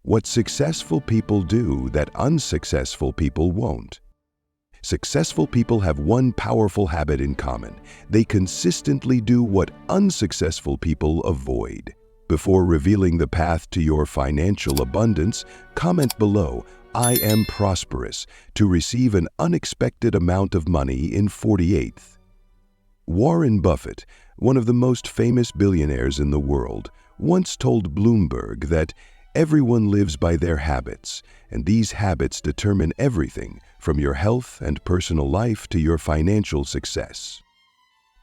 What successful people do that unsuccessful people won't. Successful people have one powerful habit in common. They consistently do what unsuccessful people avoid. Before revealing the path to your financial abundance, comment below, "I am prosperous," to receive an unexpected amount of money in 48th. Warren Buffett, one of the most famous billionaires in the world, once told Bloomberg that everyone lives by their habits, and these habits determine everything from your health and personal life to your financial success.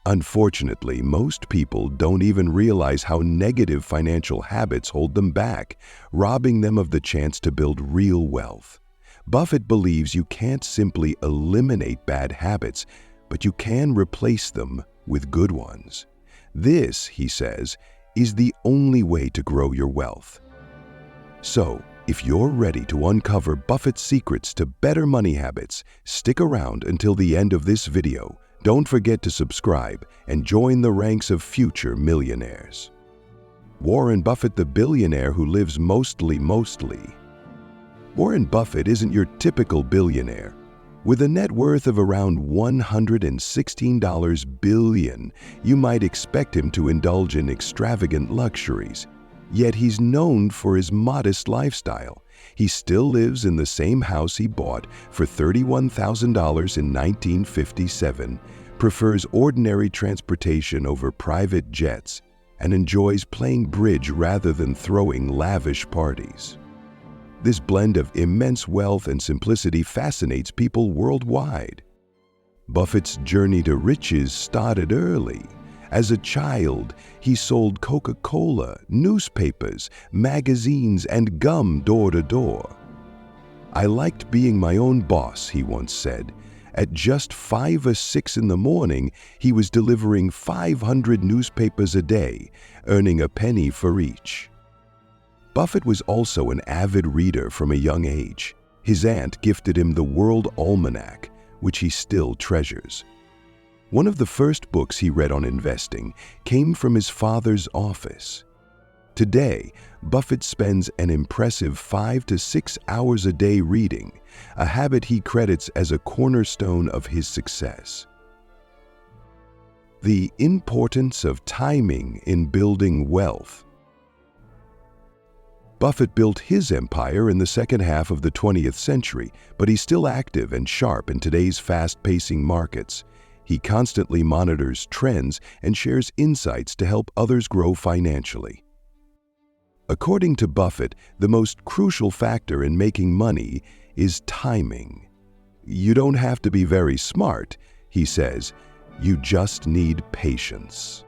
Unfortunately, most people don't even realize how negative financial habits hold them back, robbing them of the chance to build real wealth. Buffett believes you can't simply eliminate bad habits, but you can replace them with good ones. This, he says, is the only way to grow your wealth. So, if you're ready to uncover Buffett's secrets to better money habits, stick around until the end of this video. Don't forget to subscribe and join the ranks of future millionaires. Warren Buffett, the billionaire who lives mostly. Warren Buffett isn't your typical billionaire. With a net worth of around $116 billion, you might expect him to indulge in extravagant luxuries. Yet he's known for his modest lifestyle. He still lives in the same house he bought for $31,000 in 1957, prefers ordinary transportation over private jets, and enjoys playing bridge rather than throwing lavish parties. This blend of immense wealth and simplicity fascinates people worldwide. Buffett's journey to riches started early. As a child, he sold Coca-Cola, newspapers, magazines, and gum door to door. "I liked being my own boss," he once said. At just 5 or 6 in the morning, he was delivering 500 newspapers a day, earning a penny for each. Buffett was also an avid reader from a young age. His aunt gifted him the World Almanac, which he still treasures. One of the first books he read on investing came from his father's office. Today, Buffett spends an impressive 5 to 6 hours a day reading, a habit he credits as a cornerstone of his success. The importance of timing in building wealth. Buffett built his empire in the second half of the 20th century, but he's still active and sharp in today's fast-pacing markets. He constantly monitors trends and shares insights to help others grow financially. According to Buffett, the most crucial factor in making money is timing. You don't have to be very smart, he says, you just need patience.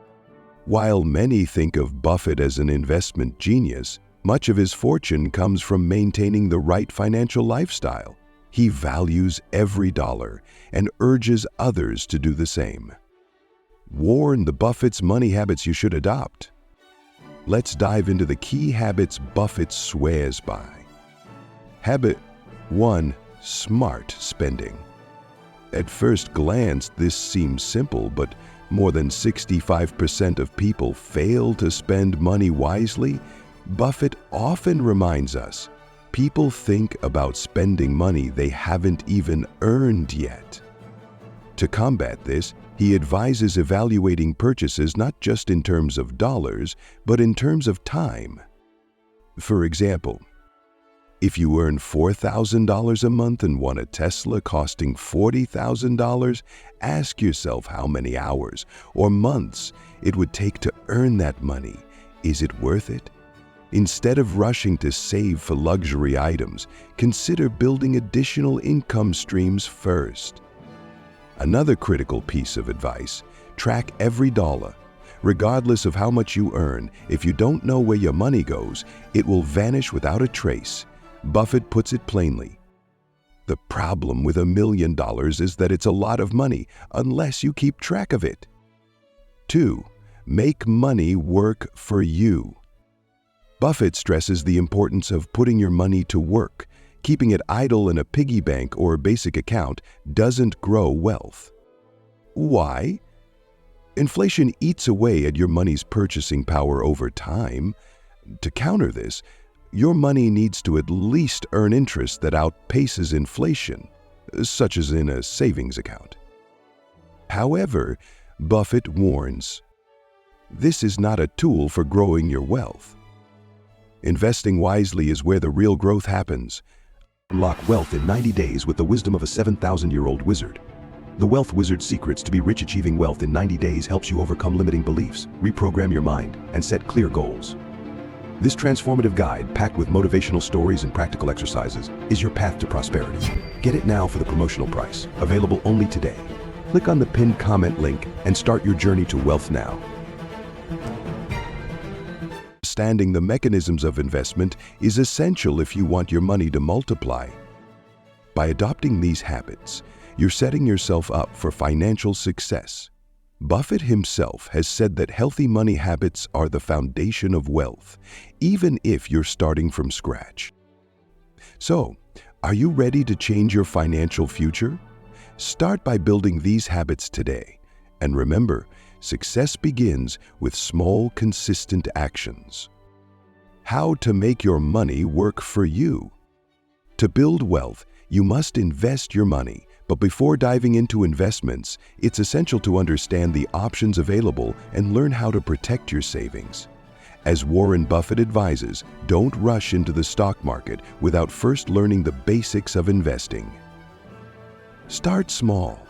While many think of Buffett as an investment genius, much of his fortune comes from maintaining the right financial lifestyle. He values every dollar and urges others to do the same. Warn the Buffett's money habits you should adopt. Let's dive into the key habits Buffett swears by. Habit 1. Smart spending. At first glance, this seems simple, but more than 65% of people fail to spend money wisely. Buffett often reminds us, people think about spending money they haven't even earned yet. To combat this, he advises evaluating purchases not just in terms of dollars, but in terms of time. For example, if you earn $4,000 a month and want a Tesla costing $40,000, ask yourself how many hours or months it would take to earn that money. Is it worth it? Instead of rushing to save for luxury items, consider building additional income streams first. Another critical piece of advice: track every dollar. Regardless of how much you earn, if you don't know where your money goes, it will vanish without a trace. Buffett puts it plainly. The problem with $1 million is that it's a lot of money unless you keep track of it. 2. Make money work for you. Buffett stresses the importance of putting your money to work. Keeping it idle in a piggy bank or basic account doesn't grow wealth. Why? Inflation eats away at your money's purchasing power over time. To counter this, your money needs to at least earn interest that outpaces inflation, such as in a savings account. However, Buffett warns, this is not a tool for growing your wealth. Investing wisely is where the real growth happens. Unlock wealth in 90 days with the wisdom of a 7,000-year-old wizard. The Wealth Wizard's Secrets to be Rich. Achieving wealth in 90 days helps you overcome limiting beliefs, reprogram your mind, and set clear goals. This transformative guide, packed with motivational stories and practical exercises, is your path to prosperity. Get it now for the promotional price, available only today. Click on the pinned comment link and start your journey to wealth now. Understanding the mechanisms of investment is essential if you want your money to multiply. By adopting these habits, you're setting yourself up for financial success. Buffett himself has said that healthy money habits are the foundation of wealth, even if you're starting from scratch. So, are you ready to change your financial future? Start by building these habits today. And remember, success begins with small, consistent actions. How to make your money work for you. To build wealth, you must invest your money. But before diving into investments, it's essential to understand the options available and learn how to protect your savings. As Warren Buffett advises, don't rush into the stock market without first learning the basics of investing. Start small.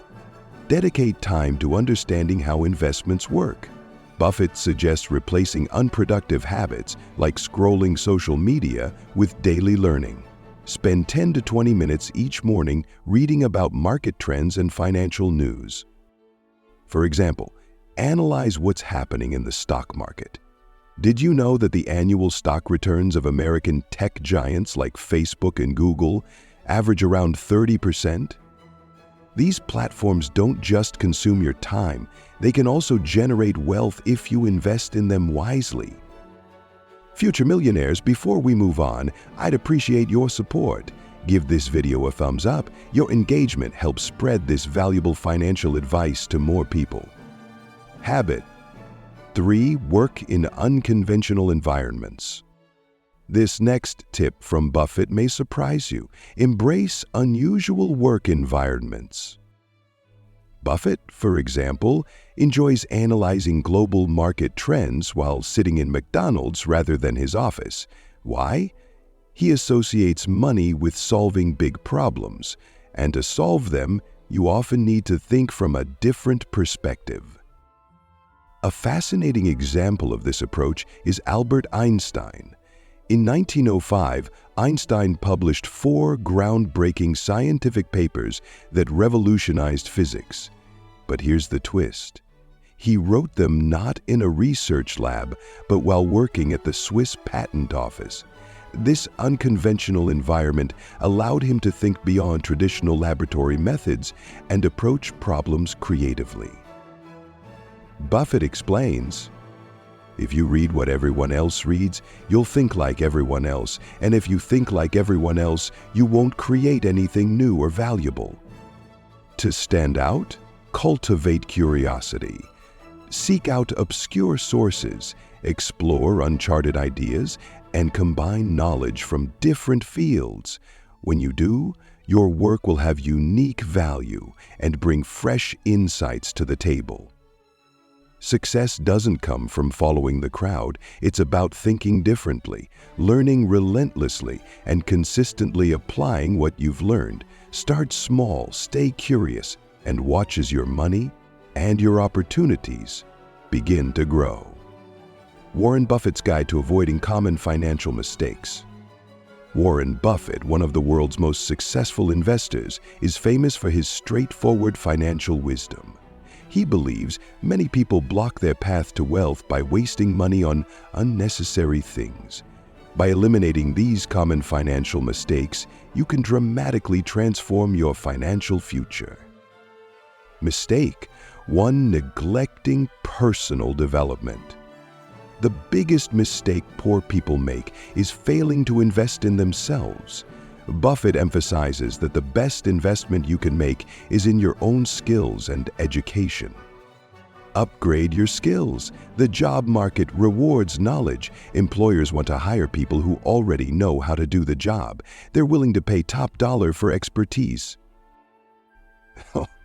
Dedicate time to understanding how investments work. Buffett suggests replacing unproductive habits like scrolling social media with daily learning. Spend 10 to 20 minutes each morning reading about market trends and financial news. For example, analyze what's happening in the stock market. Did you know that the annual stock returns of American tech giants like Facebook and Google average around 30%? These platforms don't just consume your time, they can also generate wealth if you invest in them wisely. Future millionaires, before we move on, I'd appreciate your support. Give this video a thumbs up. Your engagement helps spread this valuable financial advice to more people. Habit 3. Work in unconventional environments. This next tip from Buffett may surprise you. Embrace unusual work environments. Buffett, for example, enjoys analyzing global market trends while sitting in McDonald's rather than his office. Why? He associates money with solving big problems, and to solve them, you often need to think from a different perspective. A fascinating example of this approach is Albert Einstein. In 1905, Einstein published 4 groundbreaking scientific papers that revolutionized physics. But here's the twist. He wrote them not in a research lab, but while working at the Swiss Patent Office. This unconventional environment allowed him to think beyond traditional laboratory methods and approach problems creatively. Buffett explains, if you read what everyone else reads, you'll think like everyone else, and if you think like everyone else, you won't create anything new or valuable. To stand out, cultivate curiosity. Seek out obscure sources, explore uncharted ideas, and combine knowledge from different fields. When you do, your work will have unique value and bring fresh insights to the table. Success doesn't come from following the crowd. It's about thinking differently, learning relentlessly, and consistently applying what you've learned. Start small, stay curious, and watch as your money and your opportunities begin to grow. Warren Buffett's Guide to Avoiding Common Financial Mistakes. Warren Buffett, one of the world's most successful investors, is famous for his straightforward financial wisdom. He believes many people block their path to wealth by wasting money on unnecessary things. By eliminating these common financial mistakes, you can dramatically transform your financial future. Mistake 1. Neglecting personal development. The biggest mistake poor people make is failing to invest in themselves. Buffett emphasizes that the best investment you can make is in your own skills and education. Upgrade your skills. The job market rewards knowledge. Employers want to hire people who already know how to do the job. They're willing to pay top dollar for expertise.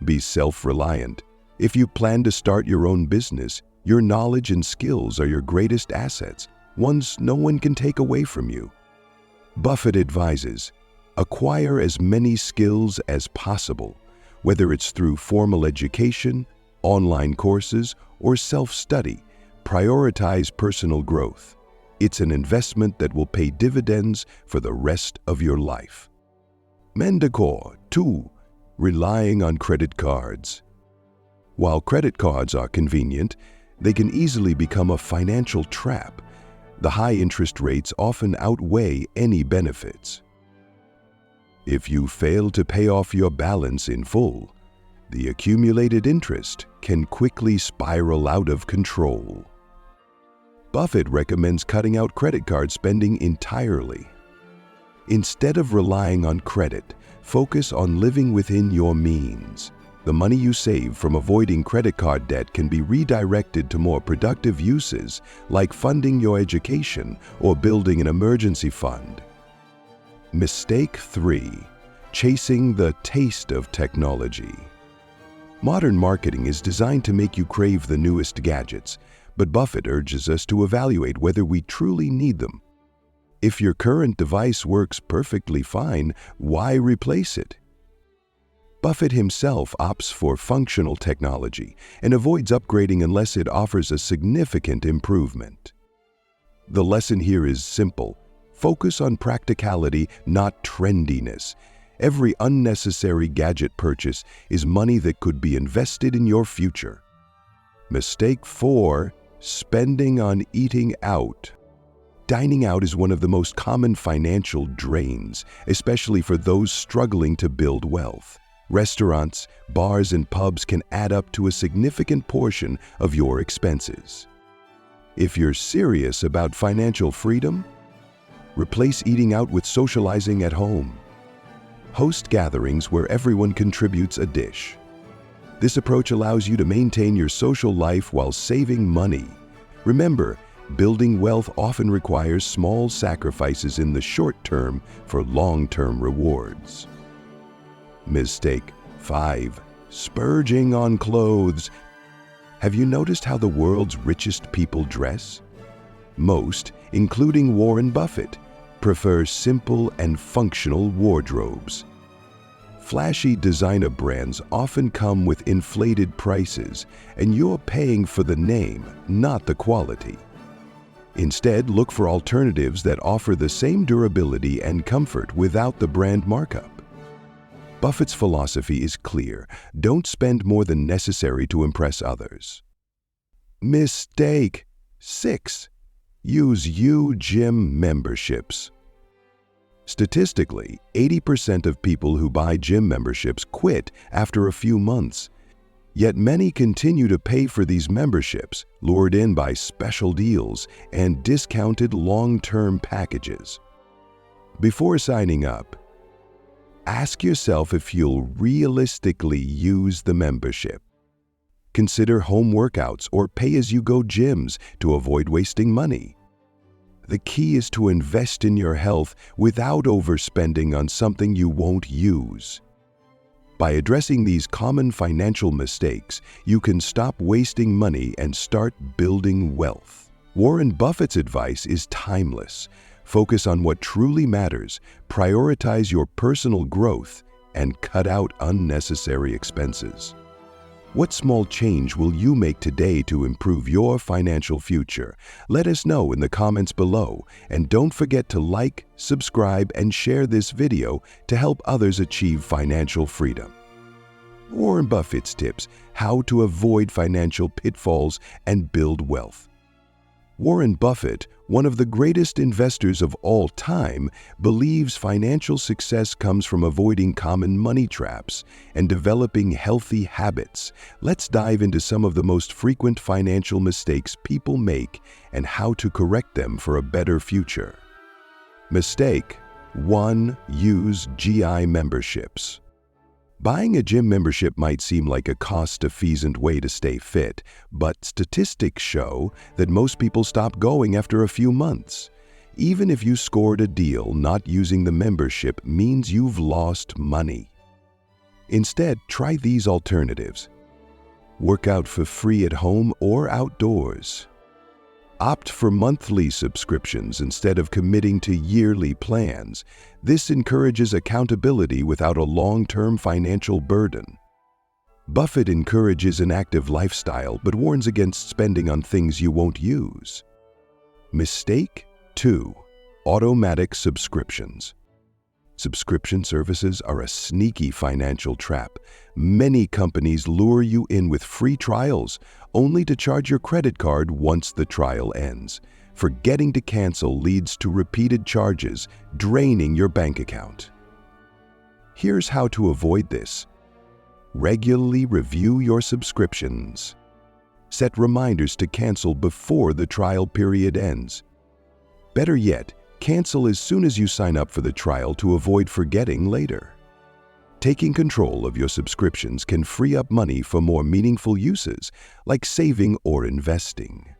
Be self-reliant. If you plan to start your own business, your knowledge and skills are your greatest assets, ones no one can take away from you. Buffett advises, acquire as many skills as possible, whether it's through formal education, online courses, or self-study. Prioritize personal growth. It's an investment that will pay dividends for the rest of your life. Mendacor 2. Relying on credit cards. While credit cards are convenient, they can easily become a financial trap. The high interest rates often outweigh any benefits. If you fail to pay off your balance in full, the accumulated interest can quickly spiral out of control. Buffett recommends cutting out credit card spending entirely. Instead of relying on credit, focus on living within your means. The money you save from avoiding credit card debt can be redirected to more productive uses, like funding your education or building an emergency fund. Mistake 3. Chasing the taste of technology. Modern marketing is designed to make you crave the newest gadgets, but Buffett urges us to evaluate whether we truly need them. If your current device works perfectly fine, why replace it? Buffett himself opts for functional technology and avoids upgrading unless it offers a significant improvement. The lesson here is simple. Focus on practicality, not trendiness. Every unnecessary gadget purchase is money that could be invested in your future. Mistake 4. Spending on eating out. Dining out is one of the most common financial drains, especially for those struggling to build wealth. Restaurants, bars, and pubs can add up to a significant portion of your expenses. If you're serious about financial freedom, replace eating out with socializing at home. Host gatherings where everyone contributes a dish. This approach allows you to maintain your social life while saving money. Remember, building wealth often requires small sacrifices in the short term for long-term rewards. Mistake 5. Splurging on clothes. Have you noticed how the world's richest people dress? Most, including Warren Buffett, prefer simple and functional wardrobes. Flashy designer brands often come with inflated prices, and you're paying for the name, not the quality. Instead, look for alternatives that offer the same durability and comfort without the brand markup. Buffett's philosophy is clear. Don't spend more than necessary to impress others. Mistake 6. Use gym memberships. Statistically, 80% of people who buy gym memberships quit after a few months. Yet many continue to pay for these memberships, lured in by special deals and discounted long-term packages. Before signing up, ask yourself if you'll realistically use the membership. Consider home workouts or pay-as-you-go gyms to avoid wasting money. The key is to invest in your health without overspending on something you won't use. By addressing these common financial mistakes, you can stop wasting money and start building wealth. Warren Buffett's advice is timeless. Focus on what truly matters, prioritize your personal growth, and cut out unnecessary expenses. What small change will you make today to improve your financial future? Let us know in the comments below, and don't forget to like, subscribe, and share this video to help others achieve financial freedom. Warren Buffett's tips: how to avoid financial pitfalls and build wealth. Warren Buffett, one of the greatest investors of all time, believes financial success comes from avoiding common money traps and developing healthy habits. Let's dive into some of the most frequent financial mistakes people make and how to correct them for a better future. Mistake 1. Use GI memberships. Buying a gym membership might seem like a cost-efficient way to stay fit, but statistics show that most people stop going after a few months. Even if you scored a deal, not using the membership means you've lost money. Instead, try these alternatives. Work out for free at home or outdoors. Opt for monthly subscriptions instead of committing to yearly plans. This encourages accountability without a long-term financial burden. Buffett encourages an active lifestyle but warns against spending on things you won't use. Mistake 2. Automatic subscriptions. Subscription services are a sneaky financial trap. Many companies lure you in with free trials, only to charge your credit card once the trial ends. Forgetting to cancel leads to repeated charges, draining your bank account. Here's how to avoid this. Regularly review your subscriptions. Set reminders to cancel before the trial period ends. Better yet, cancel as soon as you sign up for the trial to avoid forgetting later. Taking control of your subscriptions can free up money for more meaningful uses, like saving or investing.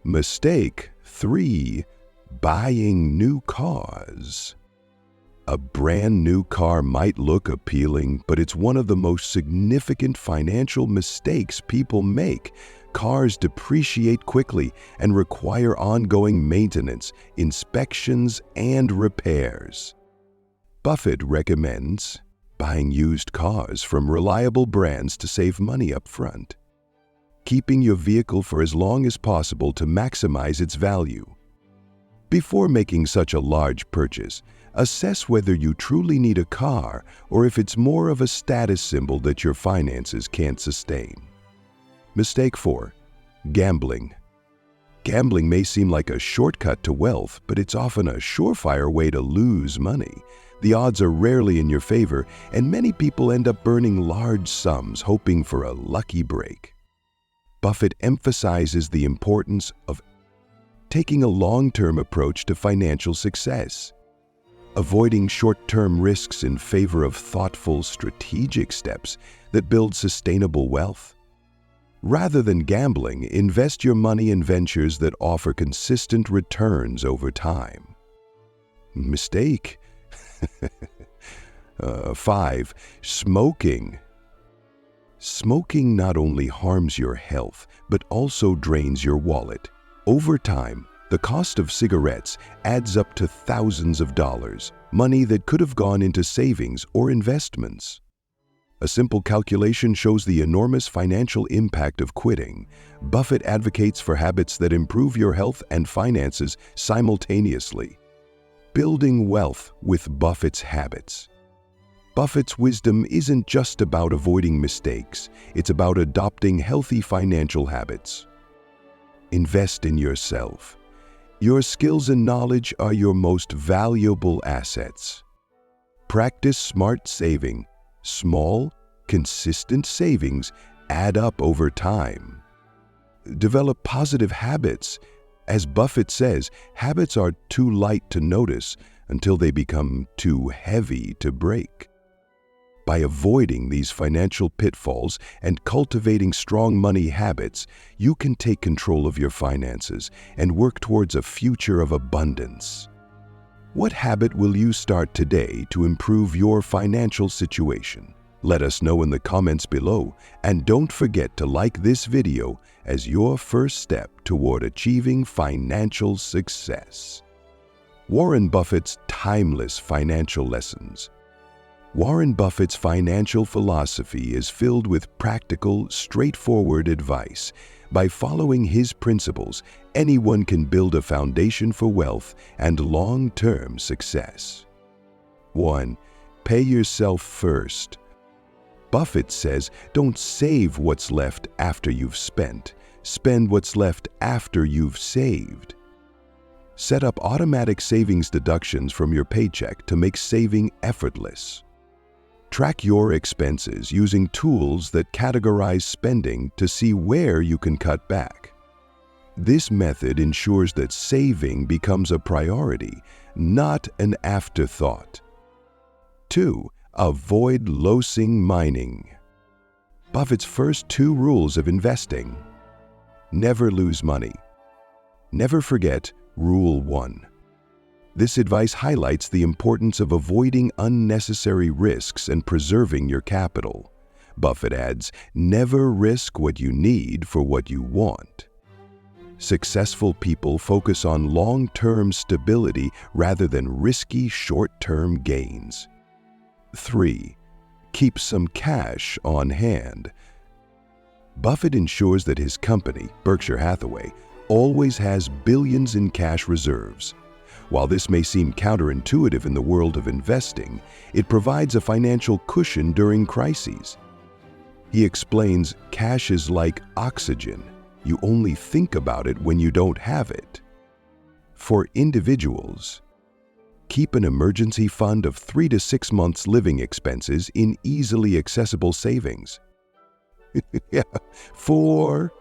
Mistake 3. Buying new cars. A brand new car might look appealing, but it's one of the most significant financial mistakes people make. Cars depreciate quickly and require ongoing maintenance, inspections, and repairs. Buffett recommends buying used cars from reliable brands to save money up front. Keeping your vehicle for as long as possible to maximize its value. Before making such a large purchase, assess whether you truly need a car or if it's more of a status symbol that your finances can't sustain. Mistake 4. Gambling. Gambling may seem like a shortcut to wealth, but it's often a surefire way to lose money. The odds are rarely in your favor, and many people end up burning large sums hoping for a lucky break. Buffett emphasizes the importance of taking a long-term approach to financial success, avoiding short-term risks in favor of thoughtful, strategic steps that build sustainable wealth. Rather than gambling, invest your money in ventures that offer consistent returns over time. Mistake 5. Smoking. Smoking not only harms your health, but also drains your wallet. Over time, the cost of cigarettes adds up to thousands of dollars, money that could have gone into savings or investments. A simple calculation shows the enormous financial impact of quitting. Buffett advocates for habits that improve your health and finances simultaneously. Building wealth with Buffett's habits. Buffett's wisdom isn't just about avoiding mistakes, it's about adopting healthy financial habits. Invest in yourself. Your skills and knowledge are your most valuable assets. Practice smart saving. Small, consistent savings add up over time. Develop positive habits. As Buffett says, habits are too light to notice until they become too heavy to break. By avoiding these financial pitfalls and cultivating strong money habits, you can take control of your finances and work towards a future of abundance. What habit will you start today to improve your financial situation? Let us know in the comments below, and don't forget to like this video as your first step toward achieving financial success. Warren Buffett's timeless financial lessons. Warren Buffett's financial philosophy is filled with practical, straightforward advice. By following his principles, anyone can build a foundation for wealth and long-term success. 1. Pay yourself first. Buffett says, don't save what's left after you've spent. Spend what's left after you've saved. Set up automatic savings deductions from your paycheck to make saving effortless. Track your expenses using tools that categorize spending to see where you can cut back. This method ensures that saving becomes a priority, not an afterthought. 2. Avoid losing mining. Buffett's first 2 rules of investing. Never lose money. Never forget Rule 1. This advice highlights the importance of avoiding unnecessary risks and preserving your capital. Buffett adds, never risk what you need for what you want. Successful people focus on long-term stability rather than risky short-term gains. 3. Keep some cash on hand. Buffett ensures that his company, Berkshire Hathaway, always has billions in cash reserves. While this may seem counterintuitive in the world of investing, it provides a financial cushion during crises. He explains, cash is like oxygen. You only think about it when you don't have it. For individuals, keep an emergency fund of 3 to 6 months' living expenses in easily accessible savings. 4.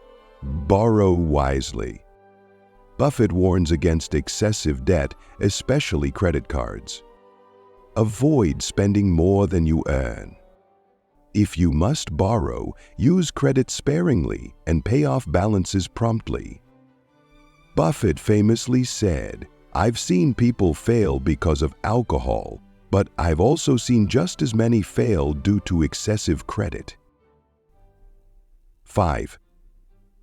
Borrow wisely. Buffett warns against excessive debt, especially credit cards. Avoid spending more than you earn. If you must borrow, use credit sparingly and pay off balances promptly. Buffett famously said, "I've seen people fail because of alcohol, but I've also seen just as many fail due to excessive credit." 5.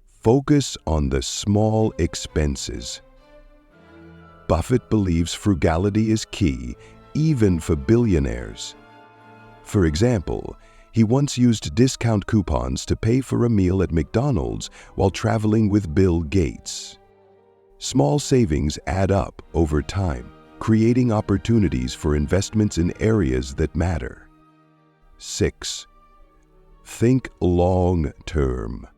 Focus on the small expenses. Buffett believes frugality is key, even for billionaires. For example, he once used discount coupons to pay for a meal at McDonald's while traveling with Bill Gates. Small savings add up over time, creating opportunities for investments in areas that matter. 6. Think long-term.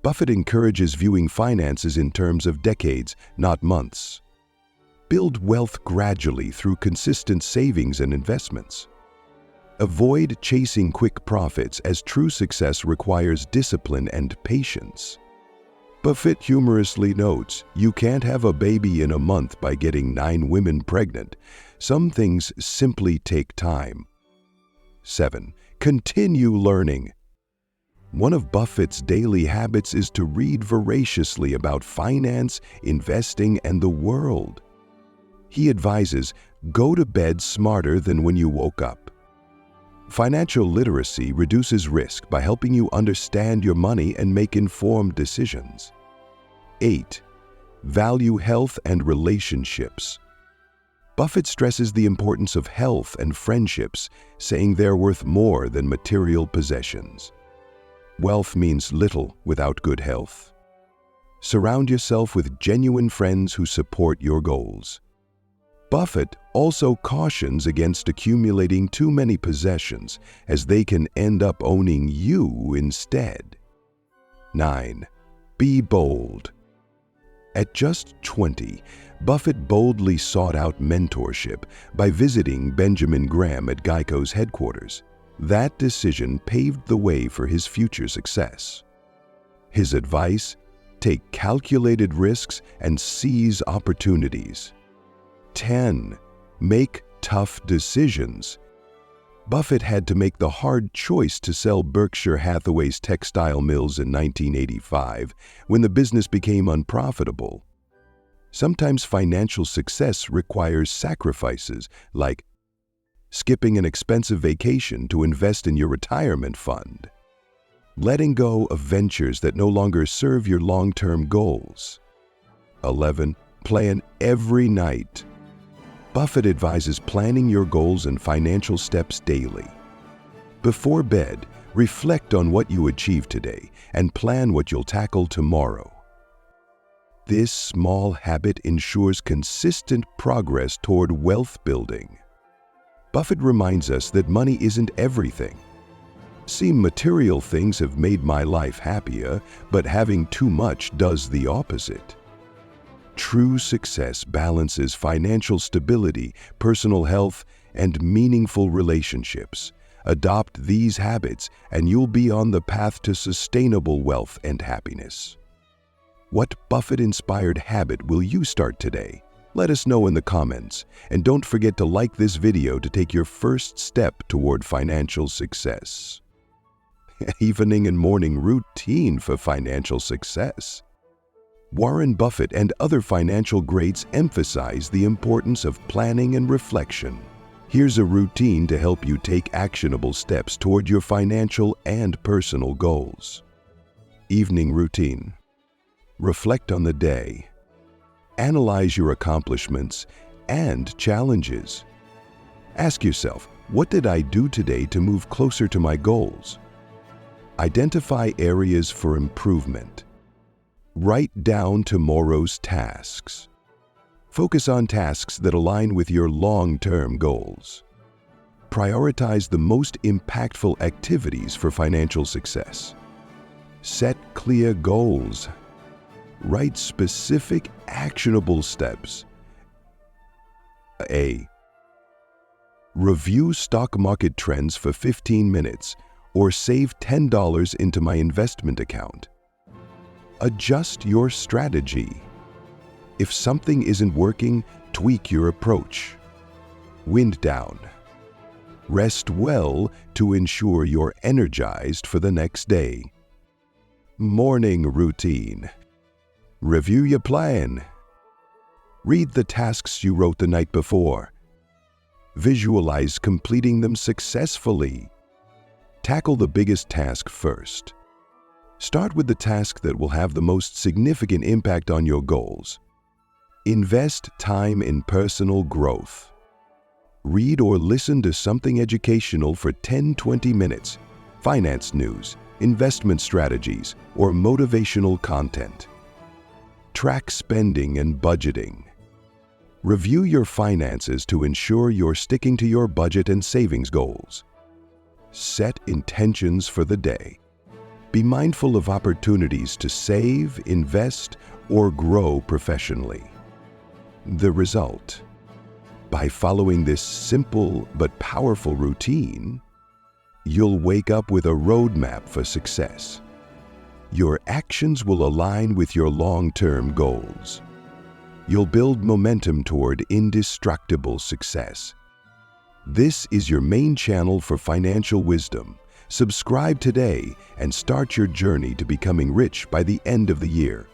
Buffett encourages viewing finances in terms of decades, not months. Build wealth gradually through consistent savings and investments. Avoid chasing quick profits, as true success requires discipline and patience. Buffett humorously notes, you can't have a baby in a month by getting 9 women pregnant. Some things simply take time. 7. Continue learning. One of Buffett's daily habits is to read voraciously about finance, investing, and the world. He advises, go to bed smarter than when you woke up. Financial literacy reduces risk by helping you understand your money and make informed decisions. 8. Value health and relationships. Buffett stresses the importance of health and friendships, saying they're worth more than material possessions. Wealth means little without good health. Surround yourself with genuine friends who support your goals. Buffett also cautions against accumulating too many possessions, as they can end up owning you instead. 9. Be bold. At just 20, Buffett boldly sought out mentorship by visiting Benjamin Graham at Geico's headquarters. That decision paved the way for his future success. His advice: take calculated risks and seize opportunities. 10. Make tough decisions. Buffett had to make the hard choice to sell Berkshire Hathaway's textile mills in 1985 when the business became unprofitable. Sometimes financial success requires sacrifices, like skipping an expensive vacation to invest in your retirement fund, letting go of ventures that no longer serve your long-term goals. 11. Plan every night. Buffett advises planning your goals and financial steps daily. Before bed, reflect on what you achieved today and plan what you'll tackle tomorrow. This small habit ensures consistent progress toward wealth building. Buffett reminds us that money isn't everything. See, material things have made my life happier, but having too much does the opposite. True success balances financial stability, personal health, and meaningful relationships. Adopt these habits, and you'll be on the path to sustainable wealth and happiness. What Buffett-inspired habit will you start today? Let us know in the comments, and don't forget to like this video to take your first step toward financial success. Evening and morning routine for financial success. Warren Buffett and other financial greats emphasize the importance of planning and reflection. Here's a routine to help you take actionable steps toward your financial and personal goals. Evening routine. Reflect on the day. Analyze your accomplishments and challenges. Ask yourself, what did I do today to move closer to my goals? Identify areas for improvement. Write down tomorrow's tasks. Focus on tasks that align with your long-term goals. Prioritize the most impactful activities for financial success. Set clear goals. Write specific, actionable steps. A. Review stock market trends for 15 minutes or save $10 into my investment account. Adjust your strategy. If something isn't working, tweak your approach. Wind down. Rest well to ensure you're energized for the next day. Morning routine. Review your plan. Read the tasks you wrote the night before. Visualize completing them successfully. Tackle the biggest task first. Start with the task that will have the most significant impact on your goals. Invest time in personal growth. Read or listen to something educational for 10-20 minutes, finance news, investment strategies, or motivational content. Track spending and budgeting. Review your finances to ensure you're sticking to your budget and savings goals. Set intentions for the day. Be mindful of opportunities to save, invest, or grow professionally. The result: by following this simple but powerful routine, you'll wake up with a roadmap for success. Your actions will align with your long-term goals. You'll build momentum toward indestructible success. This is your main channel for financial wisdom. Subscribe today and start your journey to becoming rich by the end of the year.